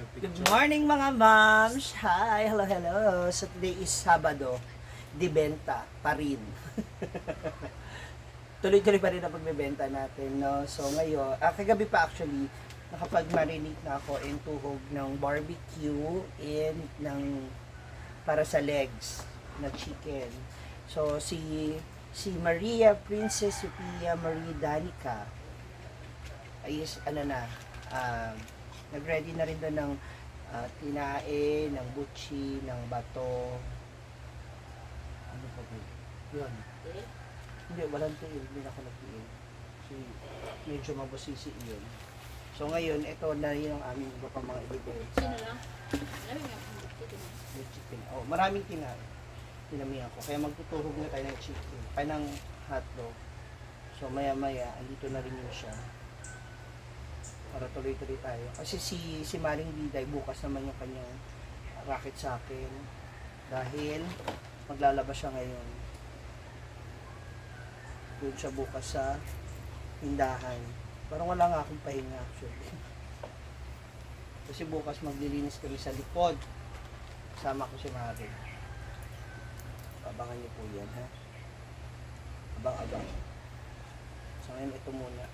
Good morning mga moms! Hi! Hello, hello! So today is Sabado. Di benta pa rin. Tuloy-tuloy pa rin ang pagbebenta natin, no? So ngayon, kagabi pa actually, nakapag-marinate na ako in tuhog ng barbecue and ng para sa legs na chicken. So si Maria Princess Sophia Marie Danica ay nag-ready na rin doon ng tinae, ng butchi, ng bato. Ano pa ba? Yun. Hindi, walang tiil. Hindi na ako nag-tiil. Kasi medyo mabusisi yun. So ngayon, ito na rin ang aming iba pa mga ingredients. Sino lang? Alam nga kung chicken. Yung chicken. Oh, maraming tinamihan ko. Kaya magtutuhog na tayo ng chicken. Kaya ng hotdog. So maya-maya, andito na rin yun siya. Para tuloy-tuloy tayo. Kasi si Maring Diday, bukas naman yung kanyang racket sa akin. Dahil maglalabas siya ngayon. Doon siya bukas sa tindahan. Parang wala nga akong pahinga actually. Kasi bukas maglilinis kami sa likod. Kasama ko si Maring. Abangan niyo po yan, ha? Abang-abang. So ngayon, ito muna.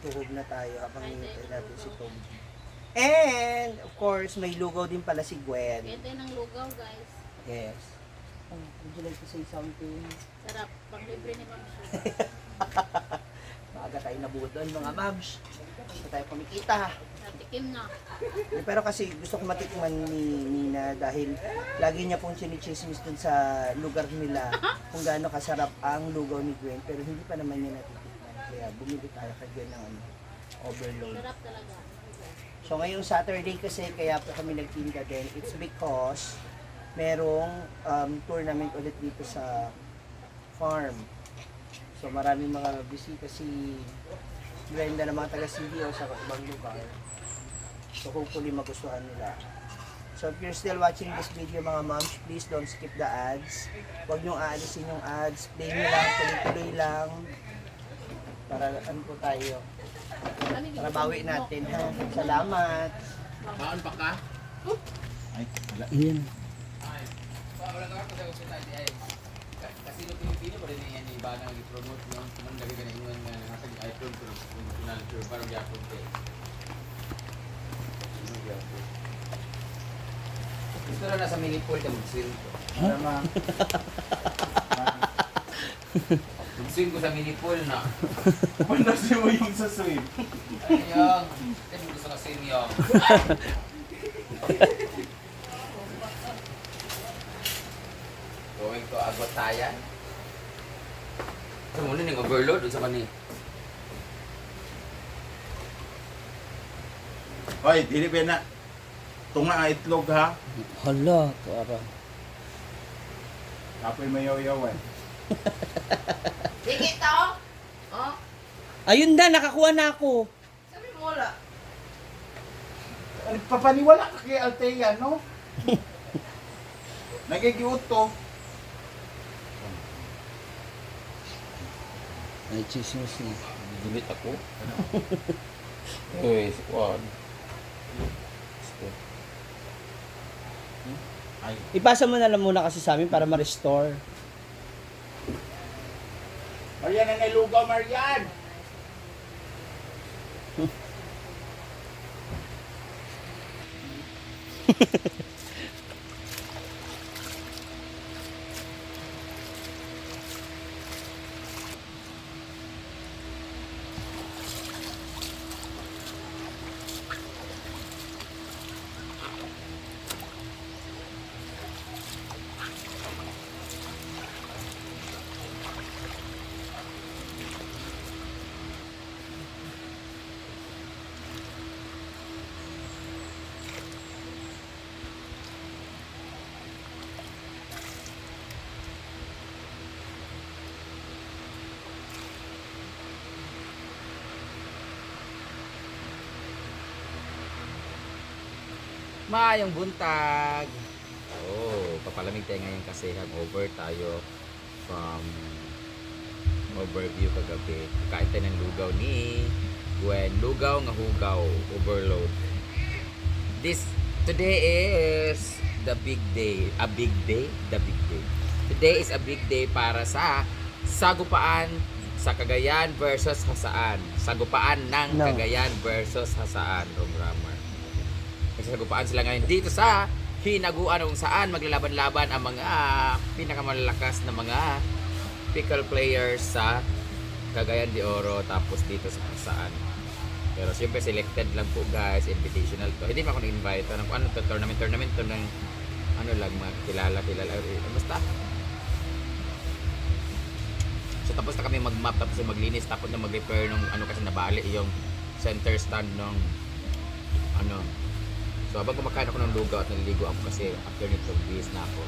Tuhog na tayo habang hinintay natin si Tom. And, of course, may lugaw din pala si Gwen. Ganda ng lugaw, guys. Yes. Oh, would you like to say something? Sarap. Pang libre ni Ma'am Sue. Maaga tayo nabudan, mga mabs. Gusto tayo kumikita. Natikim na. Pero kasi gusto ko matikman ni Nina dahil lagi niya pong chinichismis dun sa lugar nila kung gaano kasarap ang lugaw ni Gwen. Pero hindi pa naman niya natitikman. Kaya bumili tayo kagyan ng overload. Sarap talaga. So ngayong Saturday kasi kaya po kami nagtinda din. It's because merong tournament ulit dito sa farm. So maraming mga bisita si Brenda ng mga taga-CDO sa ibang lugar. So hopefully magustuhan nila. So if you're still watching this video mga moms, please don't skip the ads. Huwag niyong aalisin yung ads. Play nyo lang, tuloy-tuloy lang. Para ano po tayo. Para bawi natin ha. Salamat. Baon pa ka? Ay, wala. Yan. Wala ka ako sa tayo ay. Kasi no Pilipino pa rin yan iba na i-promote no. Kuman lagi ka na ingon nga nasa iPhone pero national tour parang yapon ko. Gusto na nasa mini pool ka mag-swim ko. Tama. Mag-swim ko sa mini pool na. Pandasin mo yung sa swim. Ayun. Kasi gusto ka swim yung. Going to Agotayan. Ito muna yung overload sa mani. Hoy, dili ba na? Tunga ang itlog ha. Hala, para. Apoy mayaw-yawan. Sige to! Oh, Ayun na, nakakuha na ako. sabi mo wala. Papaniwala ka kay Altea, no? Nagigiot to. Ay, chismis na. Dilit ako. Uy, squad. Ay, Ipasa mo na lang muna kasi sa amin para ma-restore. Marian ang nailugaw, Marian! Maayong buntag. Oh, papalamig tayo ngayon kasi hangover tayo from overview kagabi. Kain tayo ng lugaw ni Gwen. Lugaw nga hugaw. Overload. Today is the big day. A big day? The big day. Today is a big day para sa sagupaan sa Cagayan versus Hasaan. Sagupaan ng No. Cagayan versus Hasaan. Grammar. Nagsasagupaan sila ngayon dito sa hinaguan kung saan maglalaban-laban ang mga pinakamalalakas na mga pickle players sa Cagayan de Oro tapos dito sa Hasaan. Pero siyempre selected lang po guys, invitational to. Hindi pa ako nag-invite. Ano to, tournament to ng ano lang, mga kilala. Basta. So tapos na kami mag-map, tapos maglinis, tapos na mag-repair nung ano kasi nabali yung center stand nung ano. So habang kumakain ako ng lugaw at naliligo ako kasi after nito, bis na ako.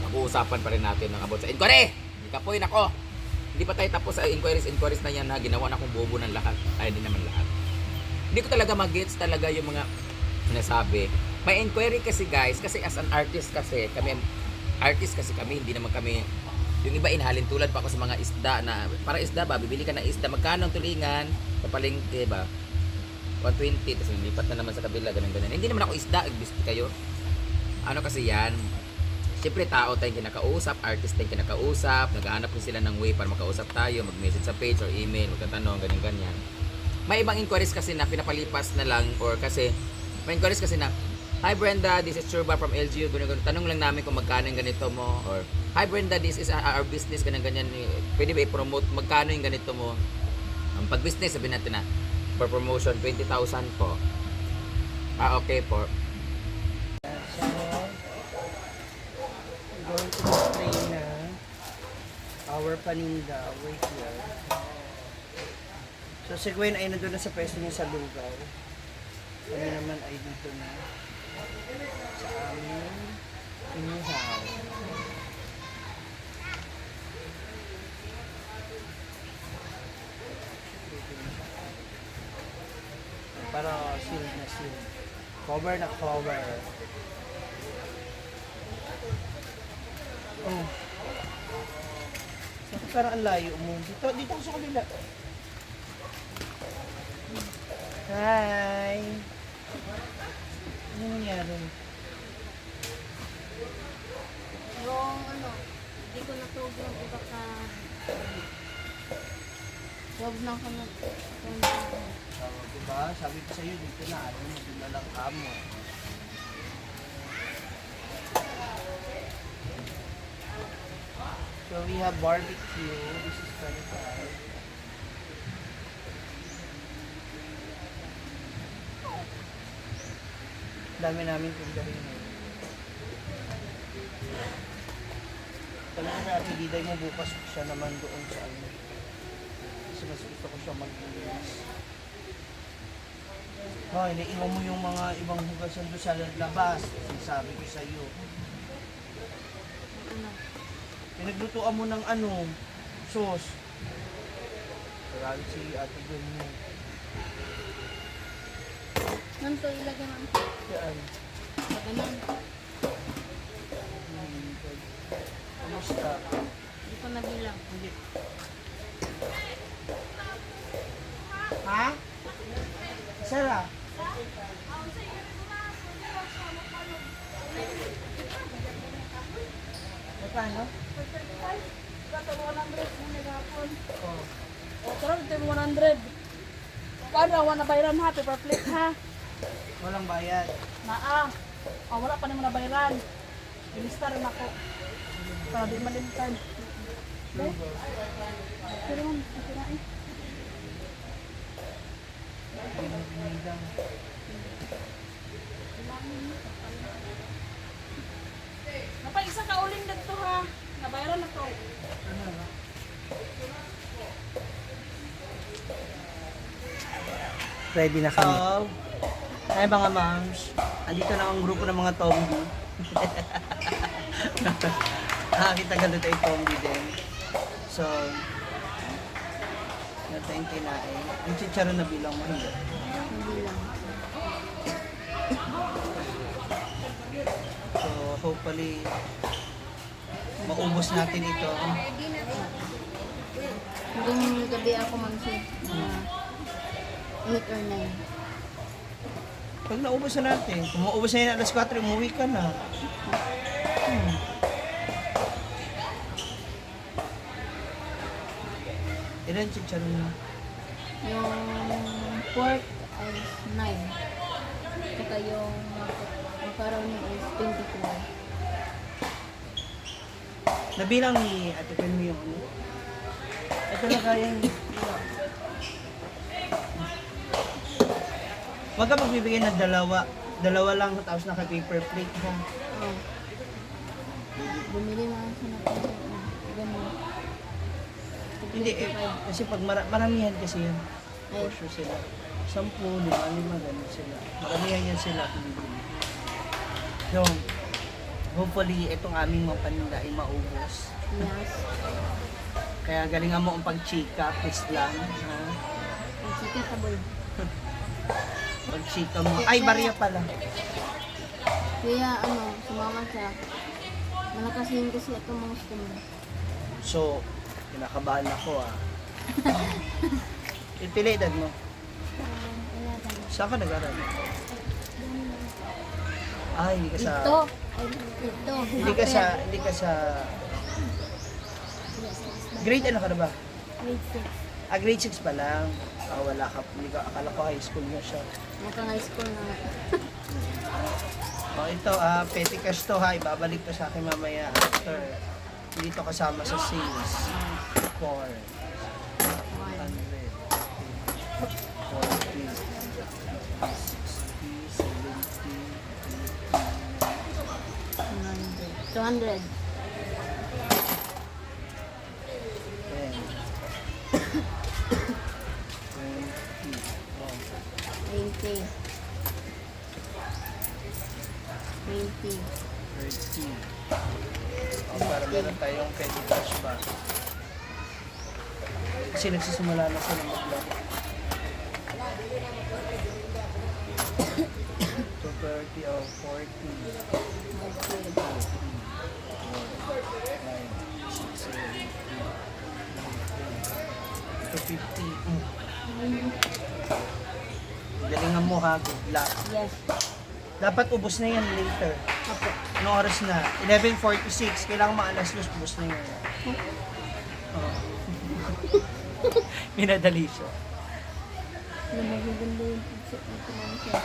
Mag-uusapan pa rin natin ng about sa inquiry! Hindi ka po yun ako! Hindi pa tayo tapos sa inquiries na yan na ginawa na akong bobo ng lahat. Ay, hindi naman lahat. Hindi ko talaga mag-gets talaga yung mga sinasabi. May inquiry kasi guys, kasi as an artist kasi, kami hindi naman kami, yung iba inhalin tulad pa ako sa mga isda na, para isda ba, bibili ka ng isda, magkano ang tulingan, sa palengke ba, 120, tapos lipat na naman sa kabila, ganun. Hindi naman ako isda, gusto kayo. Ano kasi yan, siyempre tao tayong kinakausap, artist tayong kinakausap, naghahanap din sila ng way para makausap tayo, mag-message sa page or email, magtatanong, ganyan. May ibang inquiries kasi na pinapalipas na lang or kasi, may inquiries kasi na, "Hi Brenda, this is Churba from LGU, ganyan. Tanong lang namin kung magkano yung ganito mo," or "Hi Brenda, this is our business, ganyan. Pwede ba i-promote, magkano yung ganito mo?" Ang pag-business, sabihin natin na, for promotion, 20,000 po. Okay po. So, we're going to display na our paninda over here. So, si Gwen ay nandun na sa pwesto niya sa lugaw. Kami naman ay dito na sa aming inuhaw. Para sealed na sealed. Cover na cover. Oh. So, parang ang layo mo. Dito ako sa kabila. Hi! Ano nangyari? Yung ano, hindi ko natulog yung iba ka... Huwag na ko na... Diba? Sabi ko sa'yo, dito na. Ayaw mo, dito lang kamo. So we have barbecue. This is 25. Dami namin tindahin eh. Sabi ko kay Ate Diday mo bukas siya naman doon sa ano. Kasi mas gusto ko siya mag-inis. Hoy, naiwan mo yung mga ibang hugasan doon sa labas. Sinasabi ko sa iyo. Ano? Pinaglutuan mo ng ano, sauce. Parang si Ate Gwen mo. Nanto ilagay man. Saan? Sa ganun. Kamusta? Hindi ko nabilang. Hindi. Ha? Sarah? Magkano? Oh. O, tara, ito yung 100. Paano, wala na bayaran ha, paper plate ha. Walang bayad. Naa. Wala pa naman na bayaran. Ilista rin ako. Para di malimtan. Okay? Pero man, okay na eh. Binidang. Napay, isa ka uling dito ha. Nabayaran na to. Ano ba? Ready na kami. So, hi mga moms. Andito na ang grupo ng mga tombi. Nakakita ka doon ay tombi din. So, natin kinain. Yung chicharon na bilang mo hindi. So, hopefully, maubos natin ito. Hanggang gabi ako mansi. 8 or 9. Pag naubos na natin, kung maubos na yun alas 4, umuwi ka na. Ilan chicharon mo? Yung pork is 9. Saka yung macaroni is 24. Nabilang ni Ate Pen mo yung ano? Ito na kaya yung... Huwag ka magbibigay ng dalawa. Dalawa lang tapos naka-paper plate ha. Oh. Bumili na ako ng ganun. Hindi eh, kasi pag maramihan kasi yan. Ay. For sure sila. 10, 5, ganun sila. Maramihan yan sila. So, hopefully, itong aming mga paninda ay maubos. Yes. Kaya galingan mo ang pag-chika, please lang. Ha? Ang sikat na boy. Pag-chika mo. Ay, barya pala. Kaya sumama siya. Malakasin kasi itong mga customer. So, kinakabahan ako Pila edad mo? Saan ka nag-aral? Ay, hindi ka sa... Ito. Ay, ito. Hindi ka sa... Grade ano ka na ba? Grade 6. Grade 6 pa lang. Wala ka. Hindi ka, akala ko high school na siya. Naka-high school na. Ito, petty cash to ha. Ibabalik to sa akin mamaya after. Hindi to kasama sa sales. 4. 100. 40. 60. 70. 200. 20. 20. 30. Para meron tayong petty cash ba? Kasi nagsisimula na sila mag-vlog. 230 o 40. 250. Galingan mo ha, good luck. Yes. Dapat ubos na yan later. Apo. Anong oras na? 11:46. Kailangan maalas los, ubos na yan. Oh. Minadali siya. Magaganda yung pizza ito naman siya.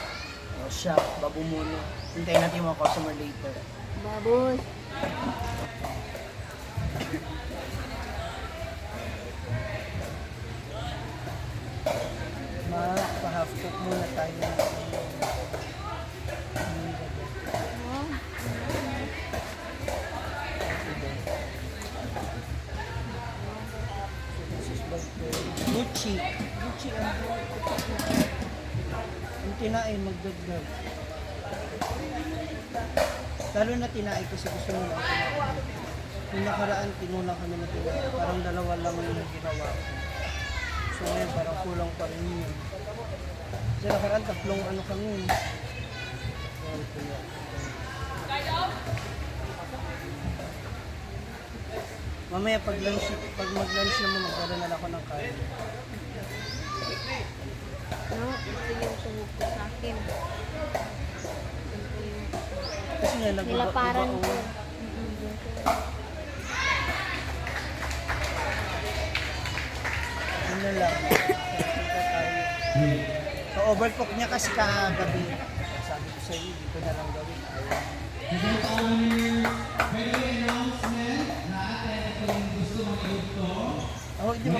Oh, siya, babu muna. Hintayin natin yung mga customer later. Baboy. Pa-half cook muna tayo. Oh. Gucci. Gucci ang tinain magdagdag. Lalo na tinain kasi gusto mo lang. Yung nakaraan, tinulang kami na tinain. Parang dalawa lang yung ginawa ko. So ngayon, parang kulang pa rin yun. Kasi nakaraan, tatlong ano kami. Mamaya pag mag-lunch naman, magkaroon na ako ng kain. No, ito yung tuhog ko sa akin. Kasi nga, Nilaparan ko. Yun na lang. So, overcook niya kasi kagabi. Sabi ko sa iyo, dito na lang gawin. Ayaw. Oh, di ba?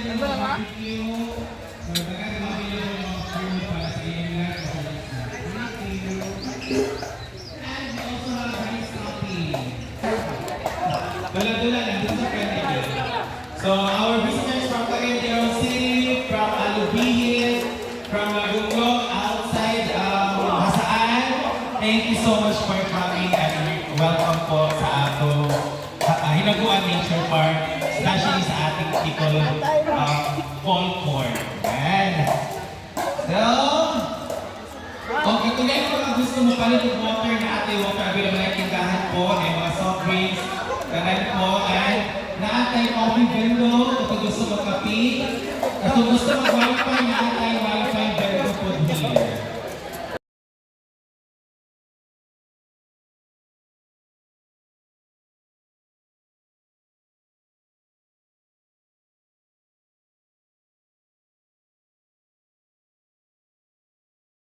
Ano ba naman? So our visitors from Cagayan City, from Alubihin, from Lagungong, outside Hasaan, thank you so much for coming and welcome po sa ato Hinaguan Nature Park, especially sa ating people fall court. And so, gusto mo palit ng water na ate, water available na tindahan po, ay mga soft drinks, kanan po, ay naantay coffee vendor, kung gusto magkapi, at kung gusto mag-wifi na